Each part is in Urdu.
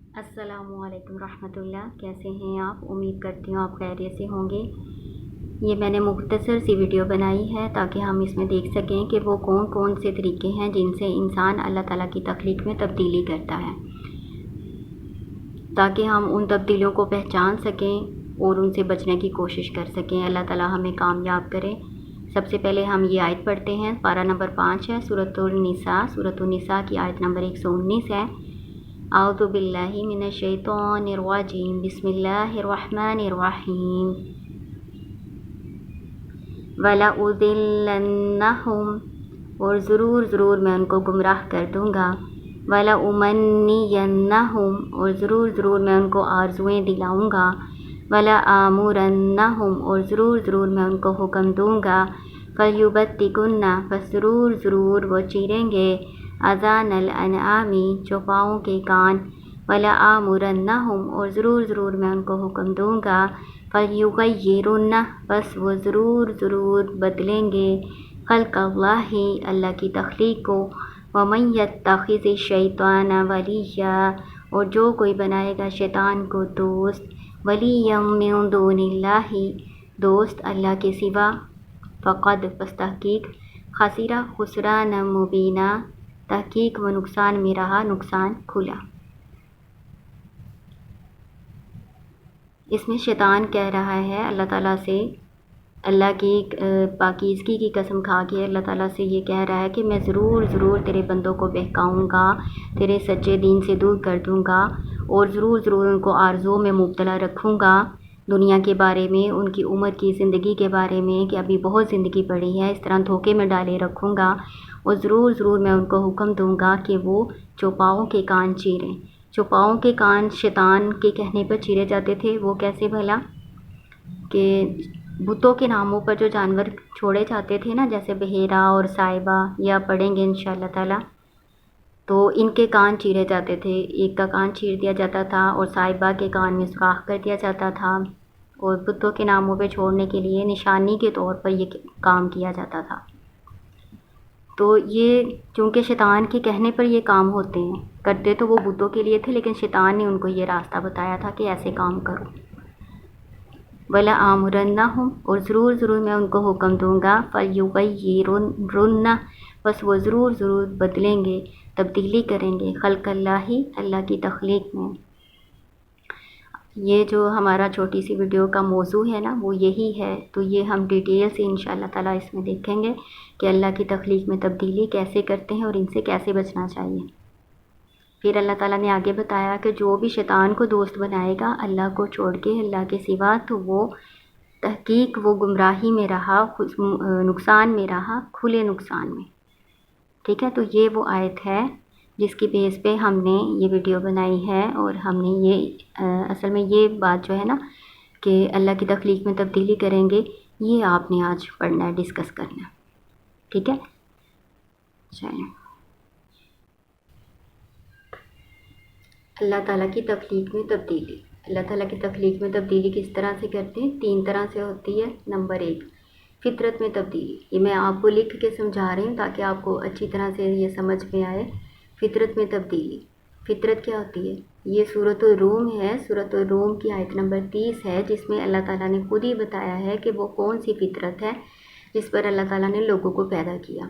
السلام علیکم رحمۃ اللہ، کیسے ہیں آپ؟ امید کرتی ہوں آپ خیریت سے ہوں گے۔ یہ میں نے مختصر سی ویڈیو بنائی ہے تاکہ ہم اس میں دیکھ سکیں کہ وہ کون کون سے طریقے ہیں جن سے انسان اللہ تعالیٰ کی تخلیق میں تبدیلی کرتا ہے، تاکہ ہم ان تبدیلیوں کو پہچان سکیں اور ان سے بچنے کی کوشش کر سکیں۔ اللہ تعالیٰ ہمیں کامیاب کرے۔ سب سے پہلے ہم یہ آیت پڑھتے ہیں، پارہ نمبر 5 ہے، سورۃ النساء کی آیت نمبر 119 ہے۔ اعوذ باللہ من الشیطان الرجیم، بسم اللہ الرحمن الرحیم۔ وَلَأُضِلَّنَّهُمْ، اور ضرور میں ان کو گمراہ کر دوں گا۔ وَلَأُمَنِّيَنَّهُمْ، اور ضرور میں ان کو آرزوئیں دلاؤں گا۔ وَلَآمُرَنَّهُمْ، اور ضرور میں ان کو حکم دوں گا۔ فَلْيُبَتِّكُنَّ، پس ضرور وہ چیریں گے، اذان الانعام، چوپاؤں کے کان۔ وَلَآمُرَنَّهُمْ، اور ضرور میں ان کو حکم دوں گا۔ فَلْيُغَيِّرُنَّ، پس وہ ضرور بدلیں گے، خلق اللہ، اللہ کی تخلیق کو۔ وَمَن يَتَّخِذِ الشَّيْطَانَ وَلِيًّا، اور جو کوئی بنائے گا شیطان کو دوست، وَلِيًّا مِّن دُونِ اللَّهِ، دوست اللہ کے سوا، فقد، پس تحقیق، خسر خسرانا مبینہ، تحقیق وہ نقصان میں رہا، نقصان کھلا۔ اس میں شیطان کہہ رہا ہے اللہ تعالیٰ سے، اللہ کی پاکیزگی کی قسم کھا کے اللہ تعالیٰ سے یہ کہہ رہا ہے کہ میں ضرور تیرے بندوں کو بہکاؤں گا، تیرے سچے دین سے دور کر دوں گا، اور ضرور ان کو آرزوؤں میں مبتلا رکھوں گا، دنیا کے بارے میں، ان کی عمر کی زندگی کے بارے میں کہ ابھی بہت زندگی پڑی ہے، اس طرح دھوکے میں ڈالے رکھوں گا، اور ضرور میں ان کو حکم دوں گا کہ وہ چوپاؤں کے کان چیریں۔ چوپاؤں کے کان شیطان کے کہنے پر چیرے جاتے تھے، وہ کیسے بھلا؟ کہ بتوں کے ناموں پر جو جانور چھوڑے جاتے تھے نا، جیسے بحیرہ اور صائبہ، یا پڑھیں گے انشاءاللہ تعالیٰ، تو ان کے کان چیرے جاتے تھے، ایک کا کان چیر دیا جاتا تھا اور صائبہ کے کان میں سوراخ کر دیا جاتا تھا، اور بتوں کے ناموں پہ چھوڑنے کے لیے نشانی کے طور پر یہ کام کیا جاتا تھا۔ تو یہ چونکہ شیطان کے کہنے پر یہ کام ہوتے ہیں، کرتے تو وہ بتوں کے لیے تھے، لیکن شیطان نے ان کو یہ راستہ بتایا تھا کہ ایسے کام کرو۔ وَلَآمُرَنَّهُمْ، اور ضرور میں ان کو حکم دوں گا۔ فَلْيُغَيِّرُنَّ، بس وہ ضرور بدلیں گے، تبدیلی کریں گے، خلق اللہ، اللہ کی تخلیق میں۔ یہ جو ہمارا چھوٹی سی ویڈیو کا موضوع ہے نا، وہ یہی ہے، تو یہ ہم ڈیٹیل سے انشاءاللہ تعالیٰ اس میں دیکھیں گے کہ اللہ کی تخلیق میں تبدیلی کیسے کرتے ہیں اور ان سے کیسے بچنا چاہیے۔ پھر اللہ تعالیٰ نے آگے بتایا کہ جو بھی شیطان کو دوست بنائے گا اللہ کو چھوڑ کے، اللہ کے سوا، تو وہ تحقیق وہ گمراہی میں رہا، نقصان میں رہا، کھلے نقصان میں۔ ٹھیک ہے، تو یہ وہ آیت ہے جس کی بیس پہ ہم نے یہ ویڈیو بنائی ہے، اور ہم نے یہ اصل میں یہ بات جو ہے نا کہ اللہ کی تخلیق میں تبدیلی کریں گے، یہ آپ نے آج پڑھنا ہے، ڈسکس کرنا ہے۔ ٹھیک ہے، چلیں۔ اللہ تعالیٰ کی تخلیق میں تبدیلی، اللہ تعالیٰ کی تخلیق میں تبدیلی کس طرح سے کرتے ہیں؟ 3 طرح سے ہوتی ہے۔ نمبر 1، فطرت میں تبدیلی۔ یہ میں آپ کو لکھ کے سمجھا رہی ہوں تاکہ آپ کو اچھی طرح سے یہ سمجھ میں آئے۔ فطرت میں تبدیلی، فطرت کیا ہوتی ہے؟ یہ سورۃ الروم ہے، سورۃ الروم کی آیت نمبر 30 ہے، جس میں اللہ تعالیٰ نے خود ہی بتایا ہے کہ وہ کون سی فطرت ہے جس پر اللہ تعالیٰ نے لوگوں کو پیدا کیا۔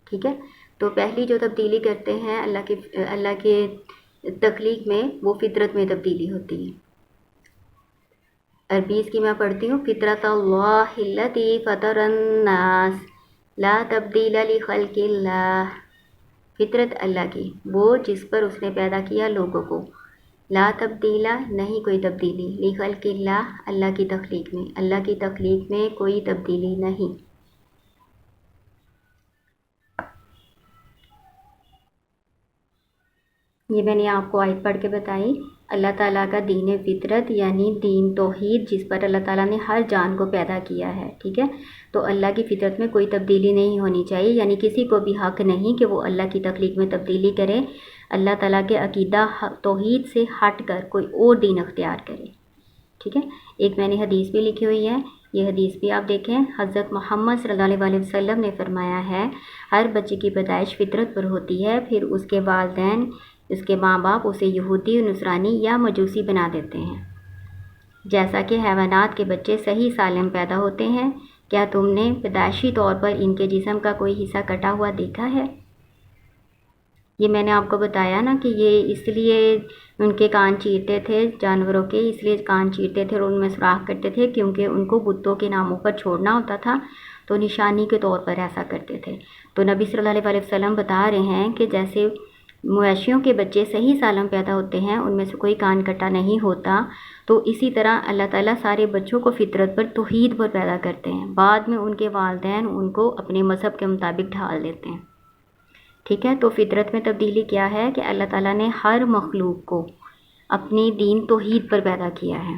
ٹھیک ہے، تو پہلی جو تبدیلی کرتے ہیں اللہ کے تخلیق میں، وہ فطرت میں تبدیلی ہوتی ہے۔ عربی اس کی میں پڑھتی ہوں، فطرت اللہ التی فطر الناس لا تبدیل لخلق اللہ، فطرت اللہ کی، وہ جس پر اس نے پیدا کیا لوگوں کو، لا تبدیل، نہیں کوئی تبدیلی، لخلق اللہ، اللہ کی تخلیق میں، اللہ کی تخلیق میں کوئی تبدیلی نہیں۔ یہ میں نے آپ کو آیت پڑھ کے بتائی۔ اللہ تعالیٰ کا دین فطرت یعنی دین توحید، جس پر اللہ تعالیٰ نے ہر جان کو پیدا کیا ہے۔ ٹھیک ہے، تو اللہ کی فطرت میں کوئی تبدیلی نہیں ہونی چاہیے، یعنی کسی کو بھی حق نہیں کہ وہ اللہ کی تخلیق میں تبدیلی کرے، اللہ تعالیٰ کے عقیدہ توحید سے ہٹ کر کوئی اور دین اختیار کرے۔ ٹھیک ہے، ایک میں نے حدیث بھی لکھی ہوئی ہے، یہ حدیث بھی آپ دیکھیں۔ حضرت محمد صلی اللہ علیہ وسلم نے فرمایا ہے، ہر بچے کی پیدائش فطرت پر ہوتی ہے، پھر اس کے والدین اس کے ماں باپ اسے یہودی، نصرانی یا مجوسی بنا دیتے ہیں۔ جیسا کہ حیوانات کے بچے صحیح سالم پیدا ہوتے ہیں، کیا تم نے پیدائشی طور پر ان کے جسم کا کوئی حصہ کٹا ہوا دیکھا ہے؟ یہ میں نے آپ کو بتایا نا کہ یہ اس لیے ان کے کان چیرتے تھے، جانوروں کے اس لیے کان چیرتے تھے اور ان میں سوراخ کرتے تھے کیونکہ ان کو بتوں کے ناموں پر چھوڑنا ہوتا تھا، تو نشانی کے طور پر ایسا کرتے تھے۔ تو نبی صلی اللہ علیہ وسلم بتا رہے ہیں کہ جیسے مویشیوں کے بچے صحیح سالم پیدا ہوتے ہیں، ان میں سے کوئی کان کٹا نہیں ہوتا، تو اسی طرح اللہ تعالیٰ سارے بچوں کو فطرت پر توحید پر پیدا کرتے ہیں، بعد میں ان کے والدین ان کو اپنے مذہب کے مطابق ڈھال دیتے ہیں۔ ٹھیک ہے، تو فطرت میں تبدیلی کیا ہے کہ اللہ تعالیٰ نے ہر مخلوق کو اپنی دین توحید پر پیدا کیا ہے،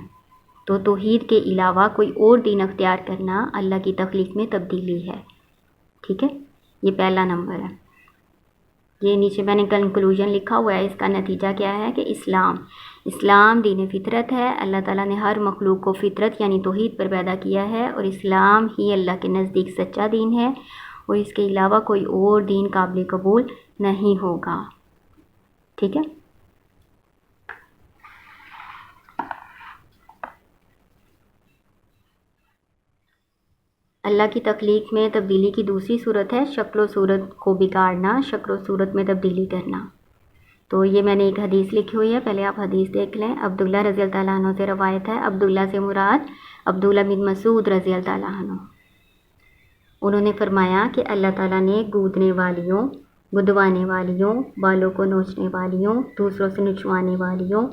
تو توحید کے علاوہ کوئی اور دین اختیار کرنا اللہ کی تخلیق میں تبدیلی ہے۔ ٹھیک ہے، یہ پہلا نمبر ہے۔ یہ نیچے میں نے کنکلوژن لکھا ہوا ہے، اس کا نتیجہ کیا ہے کہ اسلام دین فطرت ہے۔ اللہ تعالیٰ نے ہر مخلوق کو فطرت یعنی توحید پر پیدا کیا ہے، اور اسلام ہی اللہ کے نزدیک سچا دین ہے، اور اس کے علاوہ کوئی اور دین قابل قبول نہیں ہوگا۔ ٹھیک ہے، اللہ کی تخلیق میں تبدیلی کی دوسری صورت ہے شکل و صورت کو بگاڑنا، شکل و صورت میں تبدیلی کرنا۔ تو یہ میں نے ایک حدیث لکھی ہوئی ہے، پہلے آپ حدیث دیکھ لیں۔ عبداللہ رضی اللہ تعالیٰ عنہ سے روایت ہے، عبداللہ سے مراد عبداللہ بن مسعود رضی اللہ تعالیٰ عنہ۔ انہوں نے فرمایا کہ اللہ تعالیٰ نے گودنے والیوں، گدوانے والیوں، بالوں کو نوچنے والیوں، دوسروں سے نچوانے والیوں،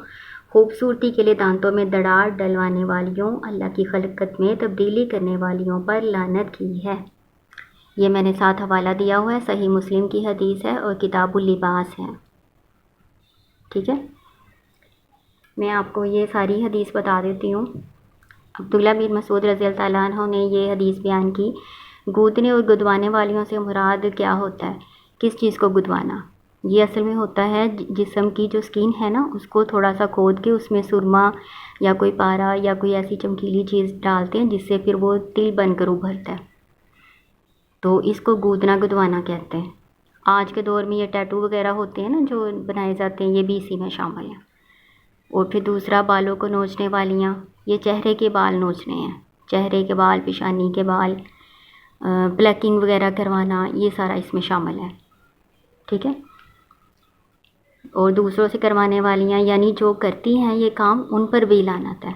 خوبصورتی کے لیے دانتوں میں دراڑ ڈلوانے والیوں، اللہ کی خلقت میں تبدیلی کرنے والیوں پر لعنت کی ہے۔ یہ میں نے ساتھ حوالہ دیا ہوا ہے، صحیح مسلم کی حدیث ہے اور کتاب اللباس ہے۔ ٹھیک ہے، میں آپ کو یہ ساری حدیث بتا دیتی ہوں۔ عبداللہ بن مسعود رضی اللہ تعالیٰ عنہ نے یہ حدیث بیان کی، گودنے اور گدوانے والیوں سے مراد کیا ہوتا ہے؟ کس چیز کو گدوانا؟ یہ اصل میں ہوتا ہے جسم کی جو سکین ہے نا، اس کو تھوڑا سا کھود کے اس میں سرما یا کوئی پارا یا کوئی ایسی چمکیلی چیز ڈالتے ہیں جس سے پھر وہ تل بن کر ابھرتا ہے، تو اس کو گودنا گدوانا کہتے ہیں۔ آج کے دور میں یہ ٹیٹو وغیرہ ہوتے ہیں نا جو بنائے جاتے ہیں، یہ بھی اسی میں شامل ہیں۔ اور پھر دوسرا بالوں کو نوچنے والیاں، یہ چہرے کے بال نوچنے ہیں، چہرے کے بال، پیشانی کے بال، بلیکنگ وغیرہ کروانا، یہ سارا اس میں شامل ہے۔ ٹھیک ہے، اور دوسروں سے کروانے والیاں یعنی جو کرتی ہیں یہ کام، ان پر بھی لعنت ہے۔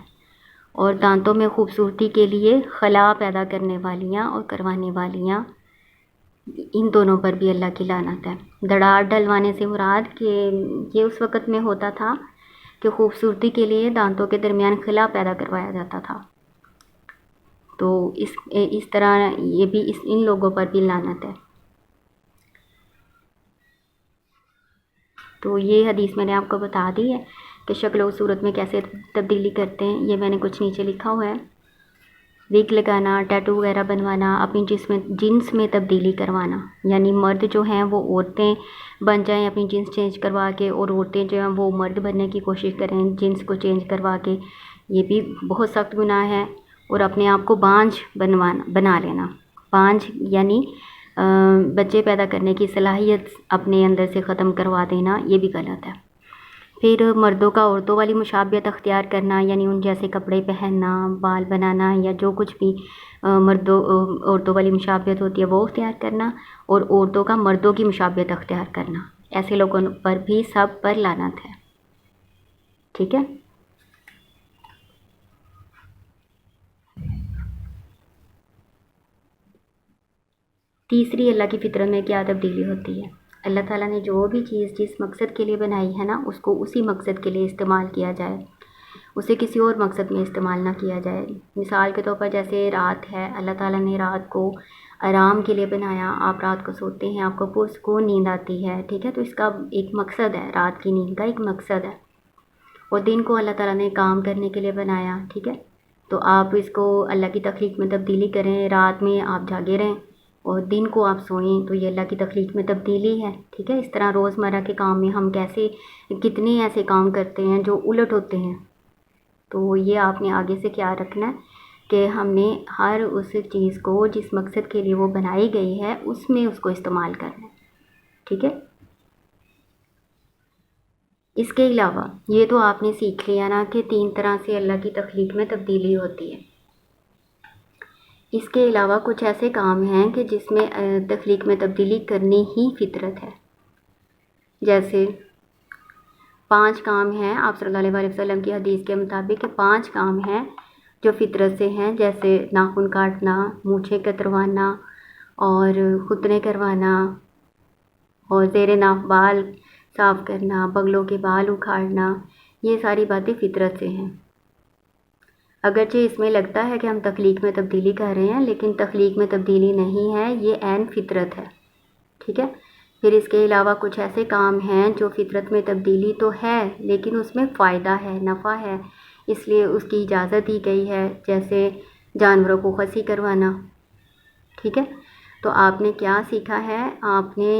اور دانتوں میں خوبصورتی کے لیے خلا پیدا کرنے والیاں اور کروانے والیاں، ان دونوں پر بھی اللہ کی لعنت ہے۔ دراڑ ڈلوانے سے مراد کہ یہ اس وقت میں ہوتا تھا کہ خوبصورتی کے لیے دانتوں کے درمیان خلا پیدا کروایا جاتا تھا، تو اس طرح یہ بھی ان لوگوں پر بھی لعنت ہے۔ تو یہ حدیث میں نے آپ کو بتا دی ہے کہ شکل و صورت میں کیسے تبدیلی کرتے ہیں۔ یہ میں نے کچھ نیچے لکھا ہوا ہے، وگ لگانا، ٹیٹو وغیرہ بنوانا، اپنی جنس میں تبدیلی کروانا، یعنی مرد جو ہیں وہ عورتیں بن جائیں اپنی جنس چینج کروا کے، اور عورتیں جو ہیں وہ مرد بننے کی کوشش کریں جنس کو چینج کروا کے، یہ بھی بہت سخت گناہ ہے۔ اور اپنے آپ کو بانجھ بنا لینا، بانجھ یعنی بچے پیدا کرنے کی صلاحیت اپنے اندر سے ختم کروا دینا، یہ بھی غلط ہے۔ پھر مردوں کا عورتوں والی مشابہت اختیار کرنا، یعنی ان جیسے کپڑے پہننا، بال بنانا، یا جو کچھ بھی عورتوں والی مشابہت ہوتی ہے وہ اختیار کرنا، اور عورتوں کا مردوں کی مشابہت اختیار کرنا، ایسے لوگوں پر بھی سب پر لعنت ہے۔ ٹھیک ہے، تیسری اللہ کی فطرت میں کیا تبدیلی ہوتی ہے؟ اللہ تعالیٰ نے جو بھی چیز جس مقصد کے لیے بنائی ہے نا، اس کو اسی مقصد کے لیے استعمال کیا جائے، اسے کسی اور مقصد میں استعمال نہ کیا جائے۔ مثال کے طور پر جیسے رات ہے، اللہ تعالیٰ نے رات کو آرام کے لیے بنایا، آپ رات کو سوتے ہیں، آپ کو پرسکون نیند آتی ہے، ٹھیک ہے، تو اس کا ایک مقصد ہے، رات کی نیند کا ایک مقصد ہے۔ اور دن کو اللہ تعالیٰ نے کام کرنے کے لیے بنایا، ٹھیک ہے، تو آپ اس کو اللہ کی تخلیق میں تبدیلی کریں، رات میں آپ جاگے رہیں اور دن کو آپ سوئیں، تو یہ اللہ کی تخلیق میں تبدیلی ہے۔ ٹھیک ہے، اس طرح روزمرہ کے کام میں ہم کتنے ایسے کام کرتے ہیں جو الٹ ہوتے ہیں، تو یہ آپ نے آگے سے خیال رکھنا ہے کہ ہم نے ہر اس چیز کو جس مقصد کے لیے وہ بنائی گئی ہے اس میں اس کو استعمال کرنا ہے۔ ٹھیک ہے، اس کے علاوہ یہ تو آپ نے سیکھ لیا نا کہ 3 طرح سے اللہ کی تخلیق میں تبدیلی ہوتی ہے۔ اس کے علاوہ کچھ ایسے کام ہیں کہ جس میں تخلیق میں تبدیلی کرنی ہی فطرت ہے۔ جیسے 5 کام ہیں، آپ صلی اللہ علیہ وسلم کی حدیث کے مطابق کہ 5 کام ہیں جو فطرت سے ہیں، جیسے ناخن کاٹنا، مونچھیں کتروانا اور ختنے کروانا اور زیر ناف بال صاف کرنا، بغلوں کے بال اکھاڑنا، یہ ساری باتیں فطرت سے ہیں۔ اگرچہ اس میں لگتا ہے کہ ہم تخلیق میں تبدیلی کر رہے ہیں، لیکن تخلیق میں تبدیلی نہیں ہے، یہ عین فطرت ہے، ٹھیک ہے۔ پھر اس کے علاوہ کچھ ایسے کام ہیں جو فطرت میں تبدیلی تو ہے لیکن اس میں فائدہ ہے، نفع ہے، اس لیے اس کی اجازت دی گئی ہے، جیسے جانوروں کو خصی کروانا، ٹھیک ہے۔ تو آپ نے کیا سیکھا ہے؟ آپ نے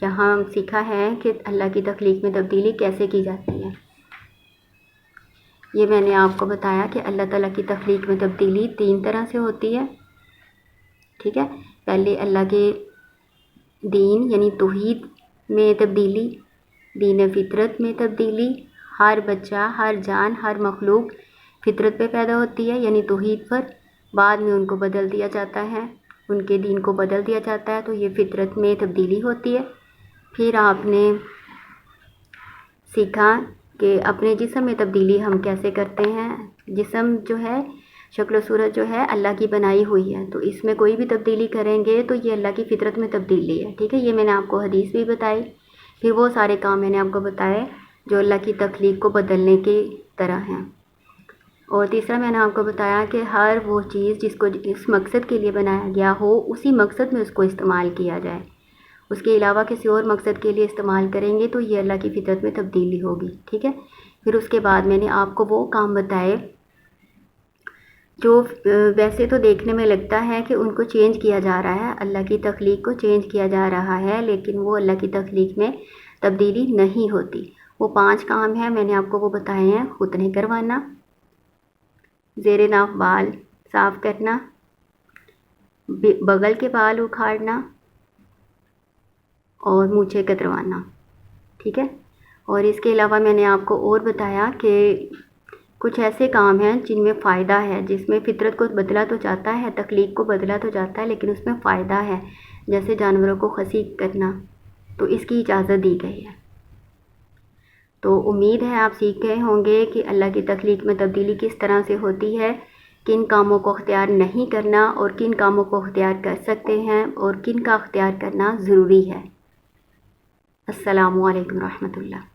یہاں سیکھا ہے کہ اللہ کی تخلیق میں تبدیلی کیسے کی جاتی ہے۔ یہ میں نے آپ کو بتایا کہ اللہ تعالیٰ کی تخلیق میں تبدیلی 3 طرح سے ہوتی ہے، ٹھیک ہے۔ پہلے اللہ کے دین یعنی توحید میں تبدیلی، دین فطرت میں تبدیلی، ہر بچہ، ہر جان، ہر مخلوق فطرت پہ پیدا ہوتی ہے یعنی توحید پر، بعد میں ان کو بدل دیا جاتا ہے، ان کے دین کو بدل دیا جاتا ہے، تو یہ فطرت میں تبدیلی ہوتی ہے۔ پھر آپ نے سیکھا کہ اپنے جسم میں تبدیلی ہم کیسے کرتے ہیں۔ جسم جو ہے، شکل و صورت جو ہے اللہ کی بنائی ہوئی ہے، تو اس میں کوئی بھی تبدیلی کریں گے تو یہ اللہ کی فطرت میں تبدیلی ہے، ٹھیک ہے۔ یہ میں نے آپ کو حدیث بھی بتائی۔ پھر وہ سارے کام میں نے آپ کو بتائے جو اللہ کی تخلیق کو بدلنے کی طرح ہیں۔ اور تیسرا میں نے آپ کو بتایا کہ ہر وہ چیز جس کو اس مقصد کے لیے بنایا گیا ہو، اسی مقصد میں اس کو استعمال کیا جائے، اس کے علاوہ کسی اور مقصد کے لیے استعمال کریں گے تو یہ اللہ کی فطرت میں تبدیلی ہوگی، ٹھیک ہے۔ پھر اس کے بعد میں نے آپ کو وہ کام بتائے جو ویسے تو دیکھنے میں لگتا ہے کہ ان کو چینج کیا جا رہا ہے، اللہ کی تخلیق کو چینج کیا جا رہا ہے، لیکن وہ اللہ کی تخلیق میں تبدیلی نہیں ہوتی۔ وہ 5 کام ہیں، میں نے آپ کو وہ بتائے ہیں: ختنے کروانا، زیر ناف بال صاف کرنا، بغل کے بال اکھاڑنا اور مونچھیں کتروانا، ٹھیک ہے۔ اور اس کے علاوہ میں نے آپ کو اور بتایا کہ کچھ ایسے کام ہیں جن میں فائدہ ہے، جس میں فطرت کو بدلا تو جاتا ہے، تخلیق کو بدلا تو جاتا ہے، لیکن اس میں فائدہ ہے، جیسے جانوروں کو خصی کرنا، تو اس کی اجازت دی گئی ہے۔ تو امید ہے آپ سیکھ گئے ہوں گے کہ اللہ کی تخلیق میں تبدیلی کس طرح سے ہوتی ہے، کن کاموں کو اختیار نہیں کرنا اور کن کاموں کو اختیار کر سکتے ہیں اور کن کا اختیار کرنا ضروری ہے۔ السلام علیکم ورحمۃ اللہ۔